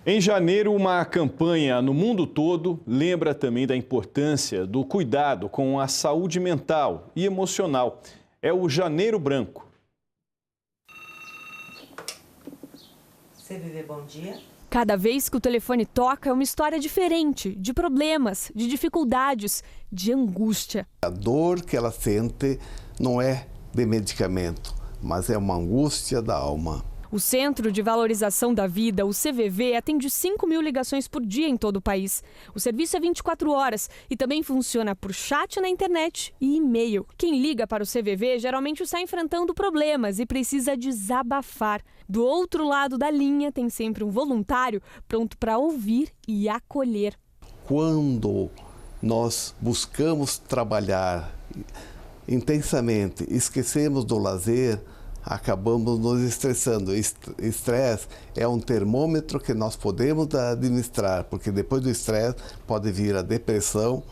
Em janeiro, uma campanha no mundo todo lembra também da importância do cuidado com a saúde mental e emocional. É o Janeiro Branco. CVV, bom dia. Cada vez que o telefone toca é uma história diferente, de problemas, de dificuldades, de angústia. A dor que ela sente não é de medicamento, mas é uma angústia da alma. O Centro de Valorização da Vida, o CVV, atende 5.000 ligações por dia em todo o país. O serviço é 24 horas e também funciona por chat na internet e e-mail. Quem liga para o CVV geralmente está enfrentando problemas e precisa desabafar. Do outro lado da linha tem sempre um voluntário pronto para ouvir e acolher. Quando nós buscamos trabalhar intensamente, esquecemos do lazer, acabamos nos estressando. Estresse é um termômetro que nós podemos administrar, porque depois do estresse pode vir a depressão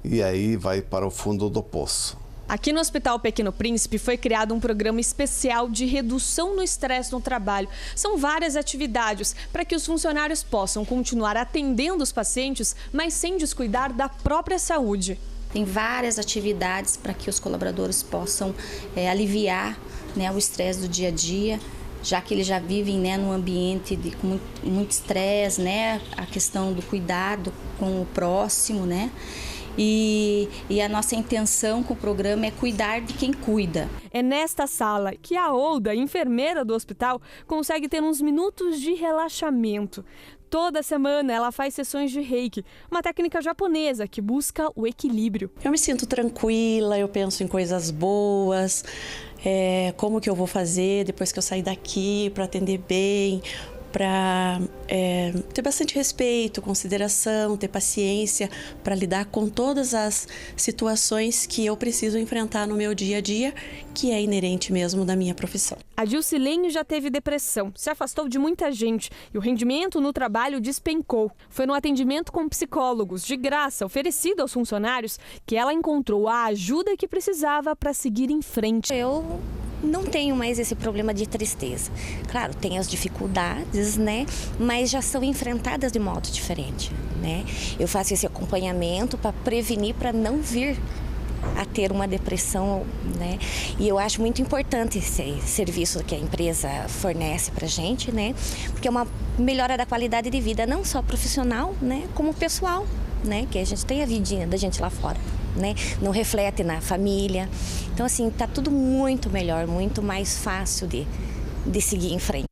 e aí vai para o fundo do poço. Aqui no Hospital Pequeno Príncipe foi criado um programa especial de redução no estresse no trabalho. São várias atividades para que os funcionários possam continuar atendendo os pacientes, mas sem descuidar da própria saúde. Tem várias atividades para que os colaboradores possam aliviar, né, o estresse do dia a dia, já que eles já vivem, né, num ambiente com muito estresse, né, a questão do cuidado com o próximo, né? E a nossa intenção com o programa é cuidar de quem cuida. É nesta sala que a Olda, enfermeira do hospital, consegue ter uns minutos de relaxamento. Toda semana ela faz sessões de Reiki, uma técnica japonesa que busca o equilíbrio. Eu me sinto tranquila, eu penso em coisas boas, como que eu vou fazer depois que eu sair daqui para atender bem, para ter bastante respeito, consideração, ter paciência para lidar com todas as situações que eu preciso enfrentar no meu dia a dia, que é inerente mesmo da minha profissão. A Dilcilene já teve depressão, se afastou de muita gente e o rendimento no trabalho despencou. Foi no atendimento com psicólogos, de graça, oferecido aos funcionários, que ela encontrou a ajuda que precisava para seguir em frente. Eu não tenho mais esse problema de tristeza. Claro, tem as dificuldades, né? Mas já são enfrentadas de modo diferente, né? Eu faço esse acompanhamento para prevenir, para não vir a ter uma depressão, né? E eu acho muito importante esse serviço que a empresa fornece para a gente, né? Porque é uma melhora da qualidade de vida, não só profissional, né? Como pessoal, né? Que a gente tem a vidinha da gente lá fora, né? Não reflete na família. Então, assim, tá tudo muito melhor, muito mais fácil de seguir em frente.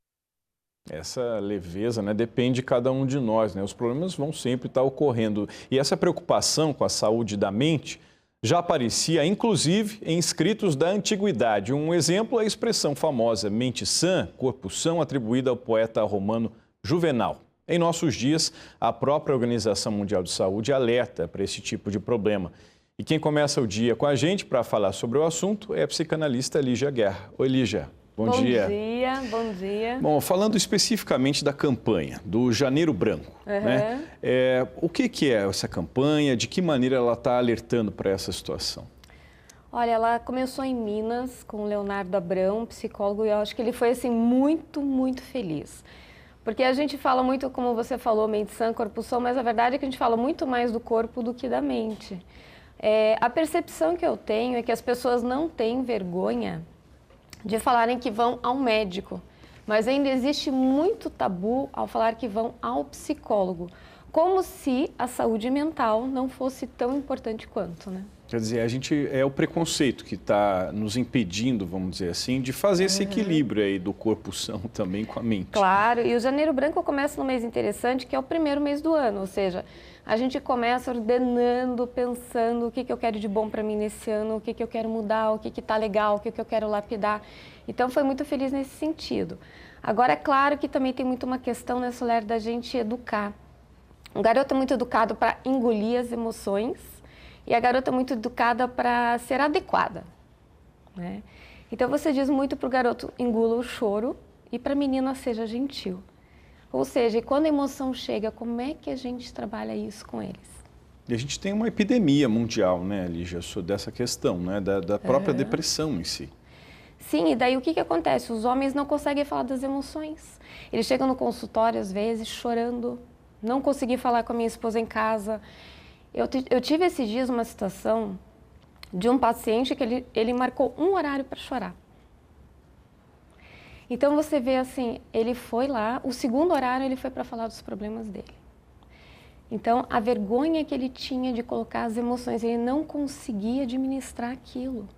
Essa leveza, né, depende de cada um de nós, né? Os problemas vão sempre estar ocorrendo. E essa preocupação com a saúde da mente já aparecia, inclusive, em escritos da antiguidade. Um exemplo é a expressão famosa mente sã, corpo são, atribuída ao poeta romano Juvenal. Em nossos dias, a própria Organização Mundial de Saúde alerta para esse tipo de problema. E quem começa o dia com a gente para falar sobre o assunto é a psicanalista Lígia Guerra. Oi, Lígia. Bom dia. Bom dia, bom dia. Bom, falando especificamente da campanha, do Janeiro Branco, né? O que é essa campanha? De que maneira ela está alertando para essa situação? Olha, ela começou em Minas com o Leonardo Abrão, psicólogo, e eu acho que ele foi assim muito, muito feliz. Porque a gente fala muito, como você falou, mente sã, corpo são, mas a verdade é que a gente fala muito mais do corpo do que da mente. A percepção que eu tenho é que as pessoas não têm vergonha de falarem que vão ao médico, mas ainda existe muito tabu ao falar que vão ao psicólogo, como se a saúde mental não fosse tão importante quanto, né? Quer dizer, é o preconceito que está nos impedindo, vamos dizer assim, de fazer esse equilíbrio aí do corpo são também com a mente. Claro, e o Janeiro Branco começa no mês interessante, que é o primeiro mês do ano, ou seja, a gente começa ordenando, pensando o que eu quero de bom para mim nesse ano, o que eu quero mudar, o que está legal, o que eu quero lapidar. Então, foi muito feliz nesse sentido. Agora, é claro que também tem muito uma questão nessa mulher da gente educar. O garoto é muito educado para engolir as emoções e a garota é muito educada para ser adequada, né? Então, você diz muito para o garoto, engula o choro, e para a menina, seja gentil. Ou seja, quando a emoção chega, como é que a gente trabalha isso com eles? E a gente tem uma epidemia mundial, né, Lígia, dessa questão, né, da própria depressão em si. Sim, e daí o que acontece? Os homens não conseguem falar das emoções. Eles chegam no consultório, às vezes, chorando. Não consegui falar com a minha esposa em casa. Eu tive esses dias uma situação de um paciente que ele marcou um horário para chorar. Então você vê assim, ele foi lá, o segundo horário ele foi para falar dos problemas dele. Então a vergonha que ele tinha de colocar as emoções, ele não conseguia administrar aquilo.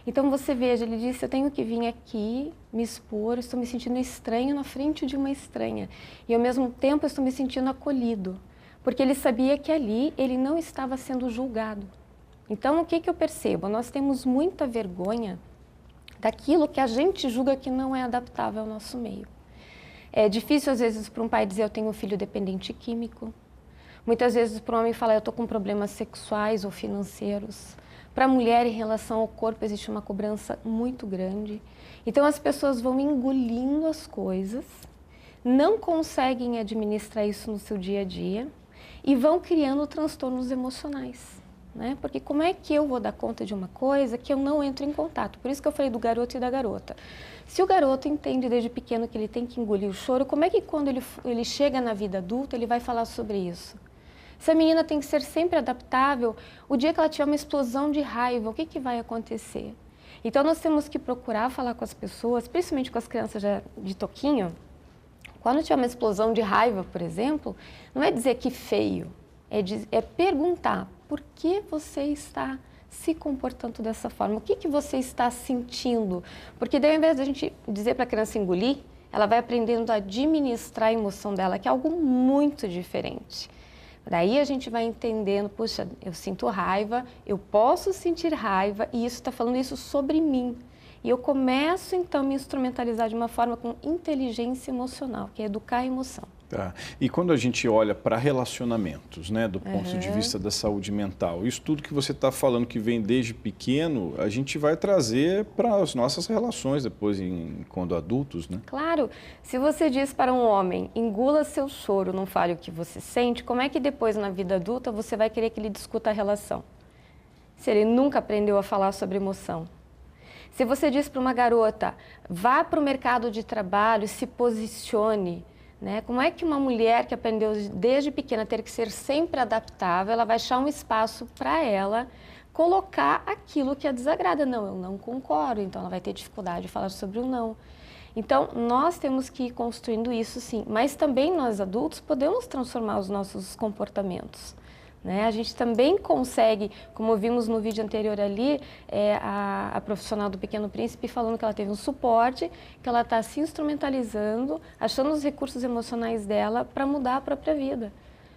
Então você veja, ele disse, eu tenho que vir aqui, me expor, estou me sentindo estranho na frente de uma estranha. E ao mesmo tempo eu estou me sentindo acolhido, porque ele sabia que ali ele não estava sendo julgado. Então o que eu percebo? Nós temos muita vergonha daquilo que a gente julga que não é adaptável ao nosso meio. É difícil às vezes para um pai dizer, eu tenho um filho dependente químico. Muitas vezes para um homem falar, eu estou com problemas sexuais ou financeiros. Para a mulher, em relação ao corpo, existe uma cobrança muito grande. Então, as pessoas vão engolindo as coisas, não conseguem administrar isso no seu dia a dia e vão criando transtornos emocionais, né? Porque como é que eu vou dar conta de uma coisa que eu não entro em contato? Por isso que eu falei do garoto e da garota. Se o garoto entende desde pequeno que ele tem que engolir o choro, como é que quando ele chega na vida adulta, ele vai falar sobre isso? Se a menina tem que ser sempre adaptável, o dia que ela tiver uma explosão de raiva, o que vai acontecer? Então, nós temos que procurar falar com as pessoas, principalmente com as crianças já de toquinho. Quando tiver uma explosão de raiva, por exemplo, não é dizer que feio, é perguntar por que você está se comportando dessa forma, o que você está sentindo? Porque daí, ao invés de a gente dizer para a criança engolir, ela vai aprendendo a administrar a emoção dela, que é algo muito diferente. Daí a gente vai entendendo, puxa, eu sinto raiva, eu posso sentir raiva e isso está falando isso sobre mim. E eu começo então a me instrumentalizar de uma forma com inteligência emocional, que é educar a emoção. Tá. E quando a gente olha para relacionamentos, né, do ponto de vista da saúde mental, isso tudo que você está falando que vem desde pequeno, a gente vai trazer para as nossas relações depois, quando adultos, né? Claro. Se você diz para um homem, engula seu choro, não fale o que você sente, como é que depois na vida adulta você vai querer que ele discuta a relação? Se ele nunca aprendeu a falar sobre emoção. Se você diz para uma garota, vá para o mercado de trabalho, se posicione, né? Como é que uma mulher que aprendeu desde pequena a ter que ser sempre adaptável, ela vai achar um espaço para ela colocar aquilo que a desagrada? Não, eu não concordo, então ela vai ter dificuldade de falar sobre o não. Então, nós temos que ir construindo isso sim, mas também nós adultos podemos transformar os nossos comportamentos. Né? A gente também consegue, como vimos no vídeo anterior ali, a profissional do Pequeno Príncipe falando que ela teve um suporte, que ela está se instrumentalizando, achando os recursos emocionais dela para mudar a própria vida.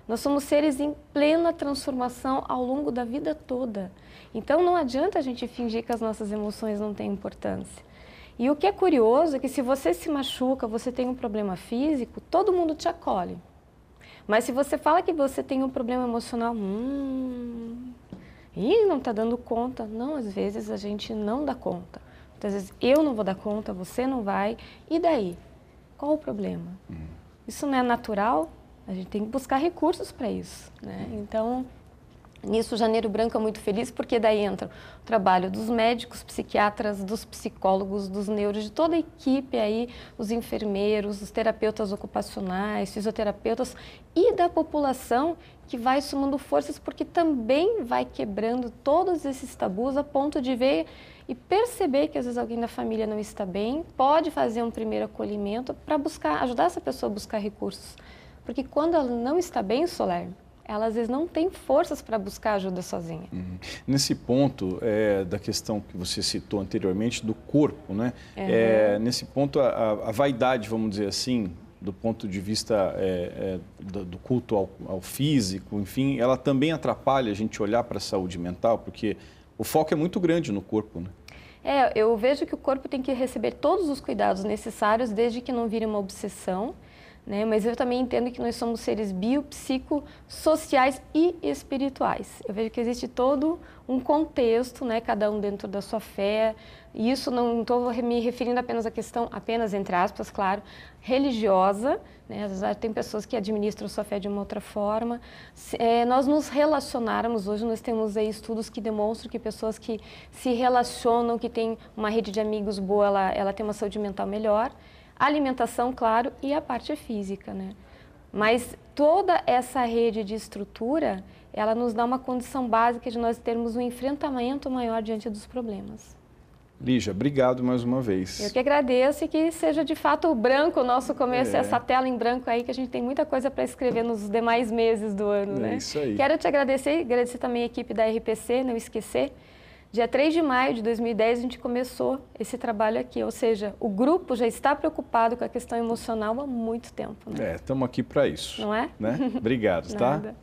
Nós somos seres em plena transformação ao longo da vida toda. Então não adianta a gente fingir que as nossas emoções não têm importância. E o que é curioso é que se você se machuca, você tem um problema físico, todo mundo te acolhe. Mas se você fala que você tem um problema emocional, não está dando conta. Não, às vezes a gente não dá conta. Muitas vezes eu não vou dar conta, você não vai. E daí? Qual o problema? Isso não é natural? A gente tem que buscar recursos para isso, né? Então, nisso, Janeiro Branco é muito feliz, porque daí entra o trabalho dos médicos, psiquiatras, dos psicólogos, dos neuros, de toda a equipe aí, os enfermeiros, os terapeutas ocupacionais, fisioterapeutas e da população que vai somando forças, porque também vai quebrando todos esses tabus a ponto de ver e perceber que às vezes alguém da família não está bem, pode fazer um primeiro acolhimento para ajudar essa pessoa a buscar recursos. Porque quando ela não está bem, Soler, ela às vezes não tem forças para buscar ajuda sozinha. Nesse ponto da questão que você citou anteriormente do corpo, né? Nesse ponto a vaidade, vamos dizer assim, do ponto de vista do culto ao físico, enfim, ela também atrapalha a gente olhar para a saúde mental, porque o foco é muito grande no corpo, né? Eu vejo que o corpo tem que receber todos os cuidados necessários desde que não vire uma obsessão. né? Mas eu também entendo que nós somos seres biopsicossociais e espirituais. Eu vejo que existe todo um contexto, né? Cada um dentro da sua fé. E isso não estou me referindo apenas à questão, apenas entre aspas, claro, religiosa, né? Às vezes tem pessoas que administram sua fé de uma outra forma. Nós nos relacionarmos, hoje nós temos aí estudos que demonstram que pessoas que se relacionam, que têm uma rede de amigos boa, ela tem uma saúde mental melhor. A alimentação, claro, e a parte física, né? Mas toda essa rede de estrutura, ela nos dá uma condição básica de nós termos um enfrentamento maior diante dos problemas. Lígia, obrigado mais uma vez. Eu que agradeço e que seja de fato o branco o nosso começo, essa tela em branco aí, que a gente tem muita coisa para escrever nos demais meses do ano, né? Isso aí. Quero te agradecer também a equipe da RPC, não esquecer. Dia 3 de maio de 2010 a gente começou esse trabalho aqui, ou seja, o grupo já está preocupado com a questão emocional há muito tempo, né? Estamos aqui para isso. Não é? Né? Obrigado, tá? Nada.